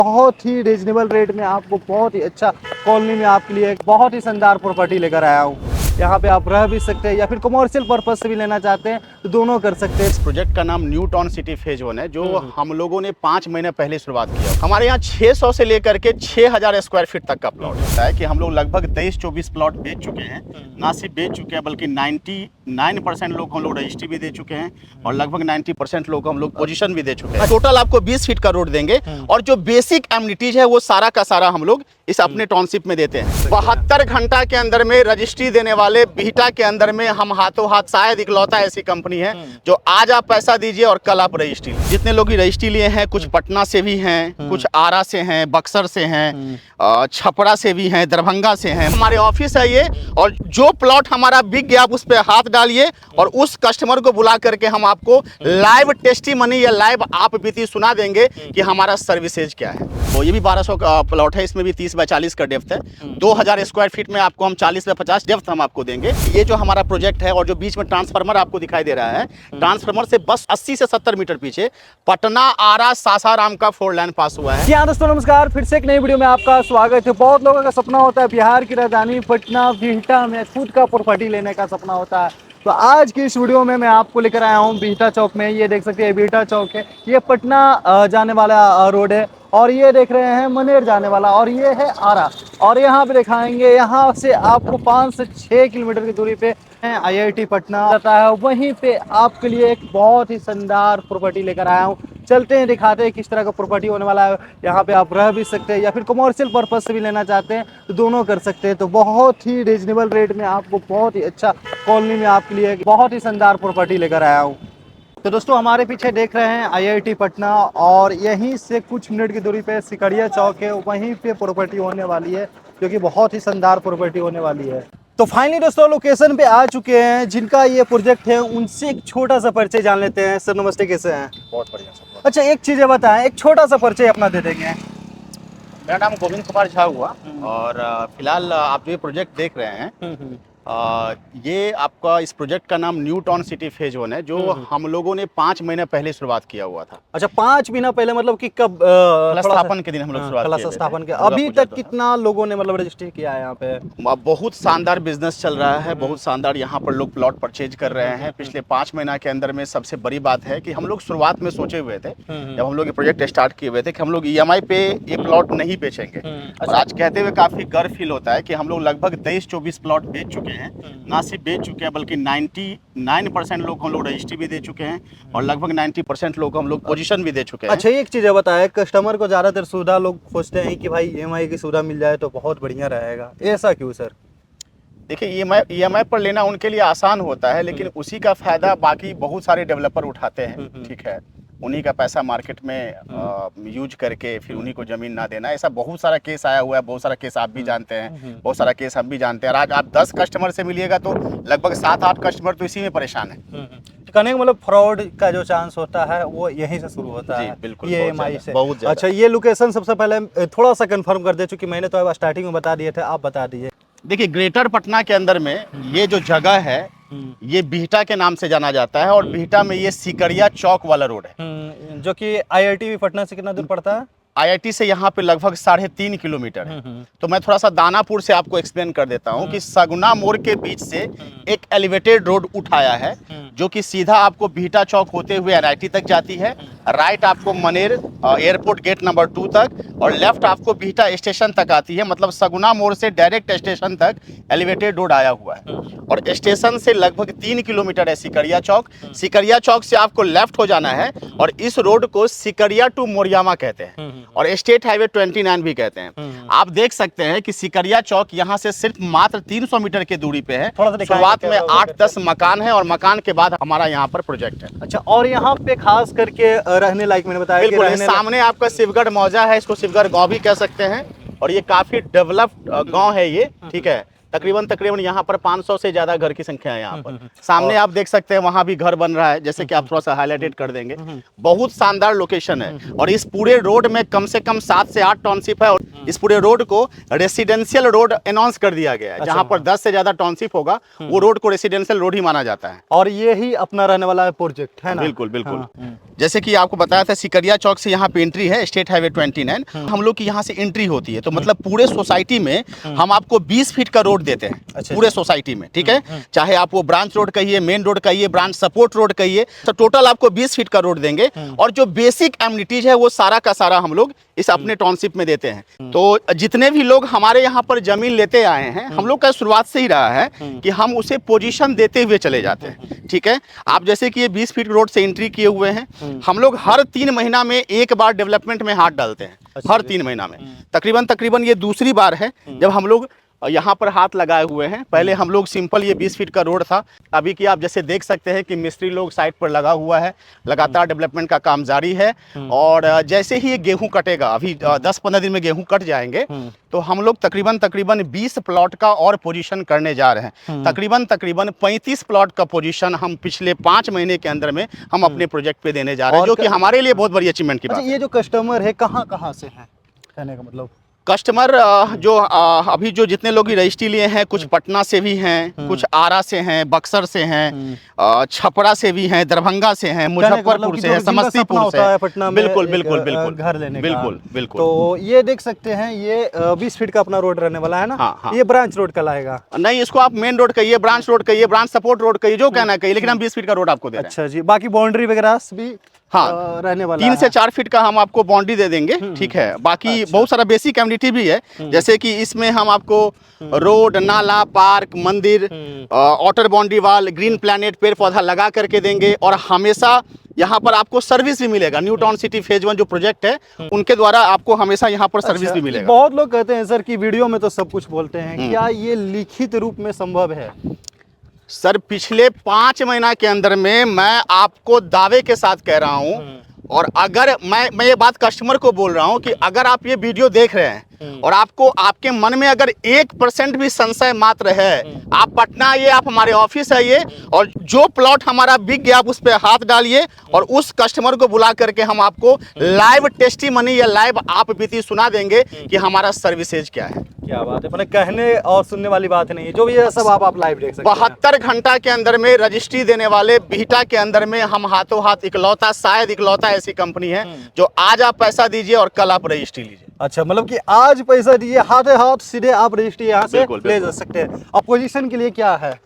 बहुत ही reasonable rate में आपको बहुत ही अच्छा कॉलोनी में आपके लिए एक बहुत ही शानदार प्रॉपर्टी लेकर आया हूँ। यहाँ पे आप रह भी सकते हैं या फिर कमर्शियल पर्पज से भी लेना चाहते हैं तो दोनों कर सकते हैं। इस प्रोजेक्ट का नाम न्यू टाउन सिटी फेज 1 है, जो हम लोगों ने 5 महीने पहले शुरुआत किया। हमारे यहाँ 600 से लेकर के 6000 स्क्वायर फीट तक का प्लॉट होता है कि हम लोग लगभग 23-24 प्लॉट बेच चुके हैं। ना सिर्फ बेच चुके हैं बल्कि 99% लोग हम लोग रजिस्ट्री भी दे चुके हैं और लगभग 90% लोग हम लोग पोजीशन भी दे चुके हैं। टोटल आपको 20 फीट का रोड देंगे और जो बेसिक एमिनिटीज है वो सारा का सारा हम लोग इस अपने टाउनशिप में देते हैं। 72 घंटा के अंदर में रजिस्ट्री देने वाले बीटा के अंदर में हम हाथों हाथ शायद इकलौता ऐसी कंपनी है जो आज आप पैसा दीजिए और कल आप रजिस्ट्री। जितने लोग रजिस्ट्री लिए हैं, कुछ पटना से भी हैं, कुछ आरा से हैं, बक्सर से हैं, छपरा से भी हैं, दरभंगा से हैं। हमारे ऑफिस है ये, और जो प्लॉट हमारा बिक गया आप उस पर हाथ डालिए और उस कस्टमर को बुला करके हम आपको लाइव टेस्टिमनी या लाइव आप बीती सुना देंगे कि हमारा सर्विसेज क्या है। तो ये भी 1200 का प्लॉट है, इसमें भी 30 बाय 40 का डेप्थ है। 2000 स्क्वायर फीट में आपको हम 40 बाय 50 डेप्थ हम आपको देंगे। ये जो हमारा प्रोजेक्ट है और जो बीच में ट्रांसफार्मर आपको दिखाई दे रहा है, ट्रांसफार्मर से बस 80 से 70 मीटर पीछे पटना आरा सासाराम का 4 लाइन पास हुआ है। जी हाँ दोस्तों, नमस्कार। फिर से एक नई वीडियो में आपका स्वागत है। बहुत लोगों का सपना होता है बिहार की राजधानी पटना बिहटा में खुद का प्रॉपर्टी लेने का सपना होता है। तो आज की इस वीडियो में मैं आपको लेकर आया हूँ बिहटा चौक में। ये देख सकते हैं बिहटा चौक है, ये पटना जाने वाला रोड है, और ये देख रहे हैं मनेर जाने वाला, और ये है आरा। और यहाँ पे दिखाएंगे, यहाँ से आपको 5 से 6 किलोमीटर की दूरी पे IIT पटना रहता है। वहीं पे आपके लिए एक बहुत ही शानदार प्रॉपर्टी लेकर आया हूँ। चलते हैं, दिखाते हैं किस तरह का प्रॉपर्टी होने वाला है। यहाँ पे आप रह भी सकते हैं या फिर कमर्शियल पर्पज से भी लेना चाहते हैं तो दोनों कर सकते हैं। तो बहुत ही रीजनेबल रेट में आपको बहुत ही अच्छा कॉलोनी में आपके लिए एक बहुत ही शानदार प्रॉपर्टी लेकर आया हूँ। तो दोस्तों, हमारे पीछे देख रहे हैं IIT पटना, और यहीं से कुछ मिनट की दूरी पे सिकड़िया चौक है, वहीं पे प्रॉपर्टी होने वाली है जो कि बहुत ही शानदार प्रॉपर्टी होने वाली है। तो फाइनली दोस्तों लोकेशन पे आ चुके हैं। जिनका ये प्रोजेक्ट है उनसे एक छोटा सा परिचय जान लेते हैं। सर नमस्ते, कैसे हैं? बहुत बढ़िया सर। अच्छा, एक चीज़ बताएं, एक छोटा सा परिचय अपना दे देंगे। मेरा नाम गोविंद कुमार झा हुआ, और फिलहाल आप जो ये प्रोजेक्ट देख रहे हैं, ये आपका इस प्रोजेक्ट का नाम न्यू टाउन सिटी फेज 1 है, जो हम लोगों ने 5 महीने पहले शुरुआत किया हुआ था। अच्छा, 5 महीना पहले, मतलब कि कब? स्थापन के दिन हम लोग शुरुआत किए थे। स्थापन के अभी तक कितना लोगों ने मतलब रजिस्ट्री किया है यहाँ पे? बहुत शानदार बिजनेस चल रहा है, बहुत शानदार यहाँ पर लोग प्लॉट परचेज कर रहे हैं पिछले 5 महीना के अंदर में। सबसे बड़ी बात है कि हम लोग शुरुआत में सोचे हुए थे, जब हम लोग ये प्रोजेक्ट स्टार्ट किए हुए थे, कि हम लोग EMI पे ये प्लॉट नहीं बेचेंगे। और आज कहते हुए काफी गर्व फील होता है कि हम लोग लगभग 23-24 प्लॉट बेच चुके हैं। ना सिर्फ बेच चुके हैं बल्कि 99% लोग हम लोग रजिस्ट्री भी दे चुके हैं और लगभग 90% लोग हम लोग पोजीशन भी दे चुके हैं। अच्छा, एक चीज़ बताया, कस्टमर को ज़्यादातर सुविधा लोग खोजते हैं कि भाई EMI की सुविधा मिल जाए तो बहुत बढ़िया रहेगा। ऐसा क्यों सर? देखिए, EMI पर लेना उनके लिए आसान होता है, लेकिन उसी का फायदा बाकी बहुत सारे डेवलपर उठाते हैं। ठीक है, उन्हीं का पैसा मार्केट में यूज करके फिर उन्हीं को जमीन ना देना। ऐसा बहुत सारा केस आया हुआ है, बहुत सारा केस आप भी जानते हैं, बहुत सारा केस हम भी जानते हैं। और आज आप 10 कस्टमर से मिलिएगा तो लगभग 7-8 कस्टमर तो इसी में परेशान है। तो कहने का मतलब फ्रॉड का जो चांस होता है वो यहीं से शुरू होता है। बिल्कुल, EMI से। बहुत ज़्यादा। अच्छा, ये लोकेशन सबसे पहले थोड़ा सा कंफर्म कर दे, चूंकि मैंने तो अब स्टार्टिंग में बता दिए थे, आप बता दीजिए। देखिए, ग्रेटर पटना के अंदर में ये जो जगह है, ये बिहटा के नाम से जाना जाता है, और बिहटा में ये सिकड़िया चौक वाला रोड है, जो कि IIT पटना से कितना दूर पड़ता है? IIT से यहाँ पे लगभग 3.5 किलोमीटर है। तो मैं थोड़ा सा दानापुर से आपको एक्सप्लेन कर देता हूँ कि सगुना मोड़ के बीच से एक एलिवेटेड रोड उठाया है, जो कि सीधा आपको बिहटा चौक होते हुए NIT तक जाती है, राइट आपको मनेर एयरपोर्ट गेट नंबर 2 तक, और लेफ्ट आपको बिहटा स्टेशन तक आती है। मतलब सगुना मोड़ से डायरेक्ट स्टेशन तक एलिवेटेड रोड आया हुआ है, और स्टेशन से लगभग 3 किलोमीटर है सिकड़िया चौक। सिकड़िया चौक से आपको लेफ्ट हो जाना है, और इस रोड को सिकड़िया टू मोरियामा कहते हैं, और स्टेट हाईवे 29 भी कहते हैं। आप देख सकते हैं कि सिकड़िया चौक यहाँ से सिर्फ मात्र 300 मीटर की दूरी पे है। शुरुआत में 8-10 मकान है, और मकान के बाद हमारा यहाँ पर प्रोजेक्ट है। अच्छा, और यहाँ पे खास करके रहने लायक मैंने बताया बिल्कुल, सामने आपका शिवगढ़ मौजा है, इसको शिवगढ़ गांव भी कह सकते हैं, और ये काफी डेवलप्ड गांव है ये। ठीक है, तकरीबन यहाँ पर 500 से ज्यादा घर की संख्या है यहाँ पर। सामने आप देख सकते हैं, वहाँ भी घर बन रहा है, जैसे कि आप थोड़ा सा हाईलाइटेड कर देंगे। बहुत शानदार लोकेशन है, और इस पूरे रोड में कम से कम 7 से 8 टाउनशिप है, और इस पूरे रोड को रेसिडेंशियल रोड अनाउंस कर दिया गया है। जहां पर 10 से ज्यादा टाउनशिप होगा वो रोड को रेसिडेंशियल रोड ही माना जाता है। और ये ही अपना रहने वाला प्रोजेक्ट है ना? बिल्कुल बिल्कुल। हाँ। जैसे कि आपको बताया था सिकरिया चौक से यहाँ पे एंट्री है, स्टेट हाईवे 29 हम लोग की यहाँ से एंट्री होती है। तो मतलब पूरे सोसाइटी में हम आपको 20 फीट का रोड देते हैं। अच्छा, पूरे सोसाइटी में, ठीक है। चाहे आप वो ब्रांच रोड कहिए, मेन रोड कहिए, ब्रांच सपोर्ट रोड कहिए, तो टोटल आपको 20 फीट का रोड देंगे। और जो बेसिक एमिनिटीज है वो सारा का सारा हम लोग इस अपने टाउनशिप में देते हैं। तो जितने भी लोग हमारे यहाँ पर जमीन लेते आए हैं, हम लोग का शुरुआत से ही रहा है कि हम उसे पोजीशन देते हुए चले जाते हैं, ठीक है। आप जैसे कि ये 20 फीट रोड से एंट्री किए हुए हैं, हम लोग हर 3 महीना में एक बार डेवलपमेंट में हाथ डालते हैं। हर 3 महीना में तकरीबन ये दूसरी बार है जब हम लोग यहाँ पर हाथ लगाए हुए हैं। पहले हम लोग सिंपल ये 20 फीट का रोड था। अभी की आप जैसे देख सकते हैं कि मिस्त्री लोग साइड पर लगा हुआ है, लगातार डेवलपमेंट का काम जारी है। और जैसे ही ये गेहूं कटेगा, अभी 10-15 दिन में गेहूं कट जाएंगे, तो हम लोग तकरीबन 20 प्लॉट का और पोजीशन करने जा रहे हैं। तकरीबन 35 प्लॉट का पोजीशन हम पिछले 5 महीने के अंदर में हम अपने प्रोजेक्ट पे देने जा रहे हैं, जो कि हमारे लिए बहुत बड़ी अचीवमेंट की बात है। ये जो कस्टमर है कहाँ से है, कहने का मतलब? कस्टमर जो अभी जो जितने लोग की रजिस्ट्री लिए हैं, कुछ पटना से भी हैं, कुछ आरा से हैं, बक्सर से हैं, छपरा से भी हैं, दरभंगा से हैं, मुजफ्फरपुर से हैं, समस्तीपुर से हैं। पटना में बिल्कुल बिल्कुल बिल्कुल घर लेने बिल्कुल बिल्कुल। तो ये देख सकते हैं, ये 20 फीट का अपना रोड रहने वाला है ना? हाँ। ये ब्रांच रोड कहलाएगा? नहीं, इसको आप मेन रोड कहिए, ब्रांच रोड कहिए, ब्रांच सपोर्ट रोड कहिए, जो कहना कहिए, लेकिन हम 20 फीट का रोड आपको दे रहे हैं। अच्छा जी। बाकी बाउंड्री वगैरह भी रहने वाला 3 से 4 फीट का हम आपको बाउंड्री दे देंगे, ठीक है। बाकी बहुत सारा बेसिक कम्युनिटी भी है, जैसे कि इसमें हम आपको रोड, नाला, पार्क, मंदिर, outer boundary wall, green planet, पेड़ पौधा लगा करके देंगे। और हमेशा यहाँ पर आपको सर्विस भी मिलेगा। न्यू टाउन सिटी फेज 1 जो प्रोजेक्ट है, उनके द्वारा आपको हमेशा यहाँ पर सर्विस भी मिलेगा। बहुत लोग कहते हैं सर कि वीडियो में तो सब कुछ बोलते हैं, क्या ये लिखित रूप में संभव है? सर, पिछले 5 महीना के अंदर में मैं आपको दावे के साथ कह रहा हूं, और अगर मैं ये बात कस्टमर को बोल रहा हूं कि अगर आप ये वीडियो देख रहे हैं और आपको आपके मन में अगर 1% भी संशय मात्र है, आप पटना आइए, आप हमारे ऑफिस आइए, और जो प्लॉट हमारा बिक गया आप उस पर हाथ डालिए, और उस कस्टमर को बुला करके हम आपको लाइव टेस्टिमनी या लाइव आप बीती सुना देंगे कि हमारा सर्विसेज क्या है। क्या बात है, मतलब कहने और सुनने वाली बात नहीं है, जो भी है सब आप लाइव देख सकते हैं। 72 घंटा के अंदर में रजिस्ट्री देने वाले बिहटा के अंदर में हम हाथों हाथ इकलौता, शायद इकलौता ऐसी कंपनी है जो आज आप पैसा दीजिए और कल आप रजिस्ट्री लीजिए। अच्छा, मतलब कि आज पैसा दिए, हाथ सीधे आप रजिस्ट्री यहाँ से ले जा सकते हैं। और पोजीशन के लिए क्या है?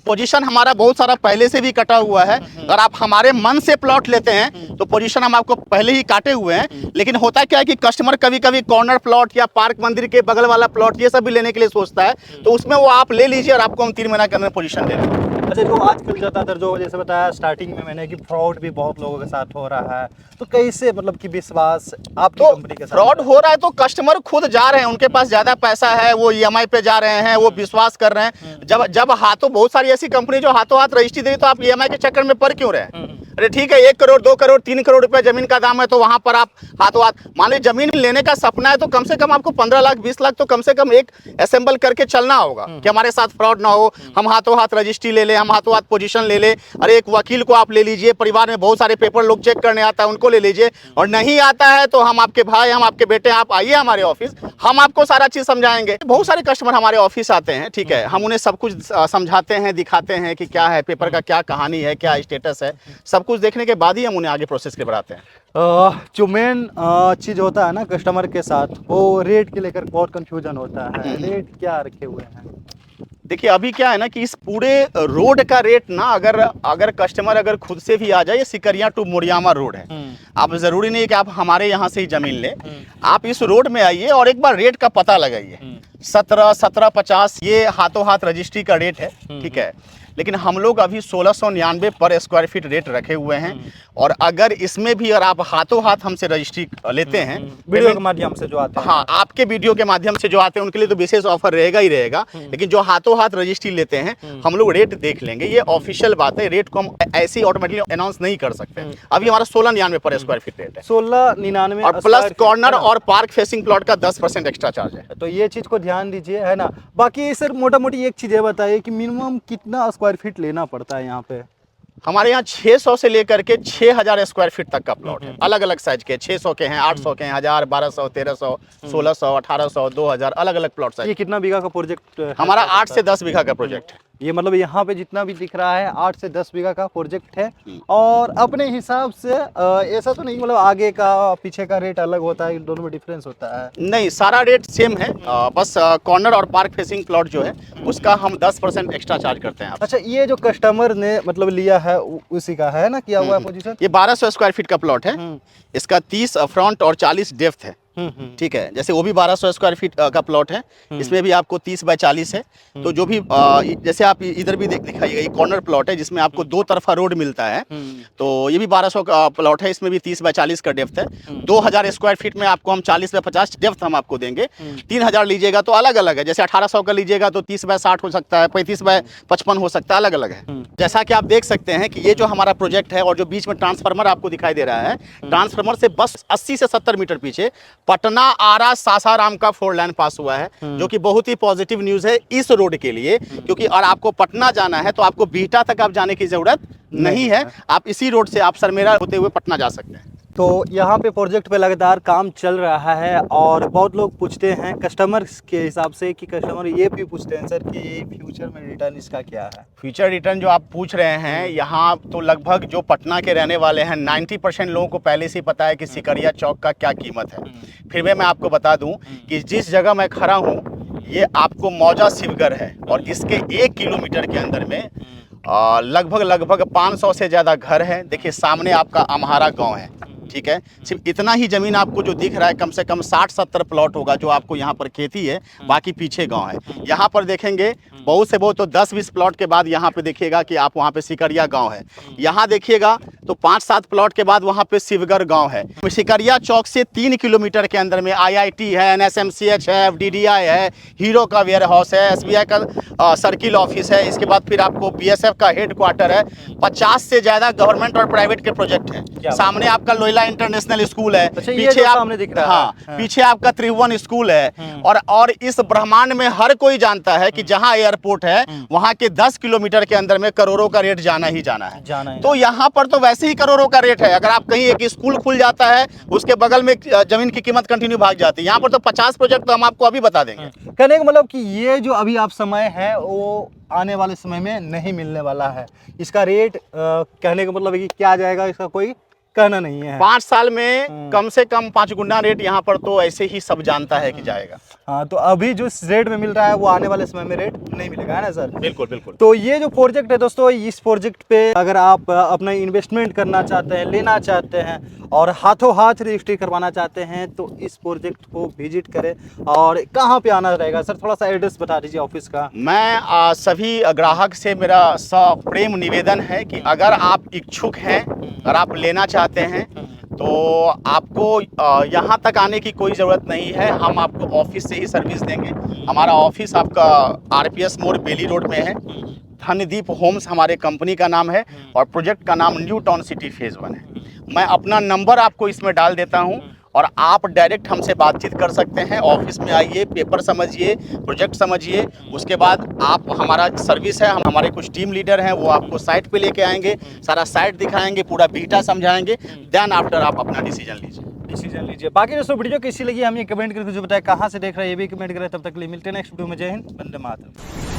पोजीशन हमारा बहुत सारा पहले से भी कटा हुआ है। अगर आप हमारे मन से प्लॉट लेते हैं तो पोजीशन हम आपको पहले ही काटे हुए हैं। लेकिन होता क्या है कि कस्टमर कभी कभी कॉर्नर प्लॉट या पार्क मंदिर के बगल वाला प्लॉट ये सब भी लेने के लिए सोचता है, तो उसमें वो आप ले लीजिए और आपको हम 3 महीना के अंदर पोजीशन दे देंगे। अच्छा, जो आजकल ज़्यादातर जो जैसे बताया स्टार्टिंग में मैंने कि फ्रॉड भी बहुत लोगों के साथ हो रहा है, तो कैसे मतलब कि विश्वास आपकी कंपनी के साथ? फ्रॉड हो रहा है तो कस्टमर खुद जा रहे हैं, उनके पास ज्यादा पैसा है, वो EMI पे जा रहे हैं, वो विश्वास कर रहे हैं। जब हाथों, बहुत सारी ऐसी कंपनी जो हाथों हाथ रजिस्ट्री दे, तो आप EMI के चक्कर में पड़ क्यों रहे? अरे ठीक है, 1 करोड़ 2 करोड़ 3 करोड़ रुपए जमीन का दाम है, तो वहां पर आप हाथों हाथ, मान लीजिए जमीन लेने का सपना है तो कम से कम आपको 15 लाख 20 लाख तो कम से कम एक असेंबल करके चलना होगा कि हमारे साथ फ्रॉड ना हो। हम हाथों हाथ रजिस्ट्री ले ले, हम हाथों हाथ पोजीशन ले ले। अरे एक वकील को आप ले लीजिए, परिवार में बहुत सारे पेपर लोग चेक करने आता है, उनको ले लीजिए। और नहीं आता है तो हम आपके भाई, हम आपके बेटे, आप आइए हमारे ऑफिस, हम आपको सारा चीज समझाएंगे। बहुत सारे कस्टमर हमारे ऑफिस आते हैं, ठीक है, हम उन्हें सब कुछ समझाते हैं, दिखाते हैं कि क्या है पेपर का, क्या कहानी है, क्या स्टेटस है। सब कुछ देखने के बाद ही हम उन्हें आगे प्रोसेस के बढ़ाते हैं। जो मेन चीज़ होता है ना कस्टमर के साथ, वो रेट के लेकर बहुत कंफ्यूजन होता है। रेट क्या रखे हुए हैं? देखिए अभी क्या है ना कि इस पूरे रोड का रेट ना, अगर कस्टमर अगर खुद से भी आ जाए, ये सिकरिया टू मोरियामा रोड है। आप जरूरी नहीं है कि आप हमारे यहाँ से ही जमीन ले, आप इस रोड में आइए और एक बार रेट का पता लगाइए। 1750 ये हाथों हाथ रजिस्ट्री का रेट है, ठीक है। लेकिन हम लोग अभी 1699 पर स्क्वायर फीट रेट रखे हुए हैं। और अगर इसमें भी अगर आप हाथों हाथ हमसे रजिस्ट्री लेते हैं, वीडियो के माध्यम से जो आते हैं, हाँ, आपके वीडियो के माध्यम से जो आते हैं उनके लिए तो विशेष ऑफर रहेगा ही रहेगा। लेकिन जो हाथों हाथ रजिस्ट्री लेते हैं, हम लोग रेट देख लेंगे, ये ऑफिशियल बात है। रेट को हम ऐसे ही ऑटोमेटिकली अनाउंस नहीं कर सकते। अभी हमारा 1699 पर स्क्वायर फीट रेट है, 1699, और प्लस कॉर्नर और पार्क फेसिंग प्लॉट का 10% एक्स्ट्रा चार्ज है। तो ये चीज को ध्यान दीजिए, है ना। बाकी सर मोटा मोटी एक चीज ये बताइए कि मिनिमम कितना स्क्वायर फीट लेना पड़ता है यहाँ पे? हमारे यहाँ 600 से लेकर के 6000 स्क्वायर फीट तक का प्लॉट है, अलग अलग साइज के, 600 के हैं, 800 के हैं, 1000, 1200, 1300, 1600, 1800, 2000, अलग अलग प्लॉट साइज। ये कितना बीघा का प्रोजेक्ट है? हमारा 8 से 10 बीघा का प्रोजेक्ट है। ये मतलब यहाँ पे जितना भी दिख रहा है 8 से 10 बीघा का प्रोजेक्ट है। और अपने हिसाब से ऐसा तो नहीं मतलब आगे का पीछे का रेट अलग होता है, इन दोनों में डिफरेंस होता है? नहीं, सारा रेट सेम है, बस कॉर्नर और पार्क फेसिंग प्लॉट जो है उसका हम 10% एक्स्ट्रा चार्ज करते हैं। अच्छा, ये जो कस्टमर ने मतलब लिया है उसी का है ना, किया हुआ है पोजीशन? ये 1200 स्क्वायर फीट का प्लॉट है, इसका 30 फ्रंट और 40 डेप्थ है। ठीक है, जैसे वो भी 1200 स्क्वायर फीट का प्लॉट है, इसमें भी आपको 30 बाय 40 है। तो जो भी जैसे आप इधर भी दिखाइएगा, ये कॉर्नर प्लॉट है जिसमें आपको दो तरफा रोड मिलता है। तो ये भी 1200 का प्लॉट है, इसमें भी 30 बाय 40 का डेप्थ है। 2000 स्क्वायर फीट में आपको हम 40 बाय 50 डेप्थ हम आपको देंगे। 3000 लीजिएगा तो अलग अलग है, जैसे 1800 का लीजिएगा तो 30 बाय 60 हो सकता है, 35 बाय 55 हो सकता है, अलग अलग है। जैसा कि आप देख सकते हैं कि ये जो हमारा प्रोजेक्ट है और जो बीच में ट्रांसफार्मर आपको दिखाई दे रहा है, ट्रांसफार्मर से बस 80 से 70 मीटर पीछे पटना आरा सासाराम का 4 लाइन पास हुआ है, जो कि बहुत ही पॉजिटिव न्यूज है इस रोड के लिए, क्योंकि और आपको पटना जाना है तो आपको बिहटा तक आप जाने की जरूरत नहीं है, आप इसी रोड से आप सरमेरा होते हुए पटना जा सकते हैं। तो यहाँ पे प्रोजेक्ट पे लगातार काम चल रहा है और बहुत लोग पूछते हैं कस्टमर्स के हिसाब से कि कस्टमर ये भी पूछते हैं सर कि फ्यूचर में रिटर्न इसका क्या है? फ्यूचर रिटर्न जो आप पूछ रहे हैं, यहाँ तो लगभग जो पटना के रहने वाले हैं 90% लोगों को पहले से ही पता है कि सिकरिया चौक का क्या कीमत है। फिर भी मैं आपको बता दूं कि जिस जगह मैं खड़ा हूँ ये आपको मौजा शिवगढ़ है और इसके 1 किलोमीटर के अंदर में लगभग 500 से ज़्यादा घर है। देखिए सामने आपका अम्हारा गांव है, ठीक है, सिर्फ इतना ही ज़मीन आपको जो दिख रहा है कम से कम 60-70 प्लॉट होगा जो आपको यहाँ पर खेती है, बाकी पीछे गांव है। यहाँ पर देखेंगे बहुत से बहुत तो 10-20 प्लॉट के बाद यहाँ पे देखिएगा कि आप वहाँ पे सिकरिया गांव है। यहाँ देखिएगा तो 5-7 प्लॉट के बाद वहाँ पे शिवगढ़ गांव है। सिकरिया चौक से 3 किलोमीटर के अंदर में IIT है, NSMCH है, FDDI है, हीरो का वेयर हाउस है, SBI का सर्किल ऑफिस है, इसके बाद फिर आपको BSF का हेड क्वार्टर है। 50 से ज़्यादा गवर्नमेंट और प्राइवेट के प्रोजेक्ट हैं। सामने आपका लोयला इंटरनेशनल स्कूल है, पीछे आप सामने दिख रहा है, पीछे आपका त्रिभुवन स्कूल है। और इस ब्रह्मांड में हर कोई जानता है कि जहां एयरपोर्ट है वहां के 10 किलोमीटर के अंदर में करोड़ों का रेट जाना ही जाना है। तो यहाँ पर तो वैसे ही करोड़ों का रेट है। अगर आप कहीं एक स्कूल खुल जाता है उसके बगल में जमीन की कीमत कंटिन्यू भाग जाती है। यहाँ पर तो 50 प्रोजेक्ट तो हम आपको अभी बता देंगे। कहने का मतलब कि ये जो अभी आप समय है वो आने वाले समय में नहीं मिलने वाला है। इसका रेट कहने का मतलब है कि क्या जाएगा इसका कोई कहना नहीं है। 5 साल में कम से कम 5 गुना रेट यहाँ पर तो ऐसे ही सब जानता है कि जाएगा। हाँ, तो अभी जो रेट में मिल रहा है वो आने वाले समय में रेट नहीं मिलेगा, है ना सर? बिल्कुल बिल्कुल। तो ये जो प्रोजेक्ट है दोस्तों, इस प्रोजेक्ट पे अगर आप अपना इन्वेस्टमेंट करना चाहते हैं, लेना चाहते हैं और हाथों हाथ रजिस्ट्री करवाना चाहते हैं तो इस प्रोजेक्ट को विजिट करें। और कहाँ पे आना रहेगा सर, थोड़ा सा एड्रेस बता दीजिए ऑफिस का। मैं सभी ग्राहक से मेरा सप्रेम निवेदन है कि अगर आप इच्छुक हैं, अगर आप लेना चाहते हैं तो आपको यहाँ तक आने की कोई ज़रूरत नहीं है, हम आपको ऑफिस से ही सर्विस देंगे। हमारा ऑफिस आपका RPS मोड़ बेली रोड में है। धनदीप होम्स हमारे कंपनी का नाम है और प्रोजेक्ट का नाम न्यू टाउन सिटी फेज 1 है। मैं अपना नंबर आपको इसमें डाल देता हूँ और आप डायरेक्ट हमसे बातचीत कर सकते हैं। ऑफिस में आइए, पेपर समझिए, प्रोजेक्ट समझिए, उसके बाद आप हमारा सर्विस है, हम हमारे कुछ टीम लीडर हैं वो आपको साइट पे लेके आएंगे, सारा साइट दिखाएंगे, पूरा बीटा समझाएंगे। देन आफ्टर आप अपना डिसीजन लीजिए। बाकी दोस्तों वीडियो कैसी लगी हमें कमेंट करके जो बताया, कहाँ से देख रहे हैं ये भी कमेंट करें। तब तक के लिए मिलते हैं नेक्स्ट वीडियो में। जय हिंद, वंदे मातरम।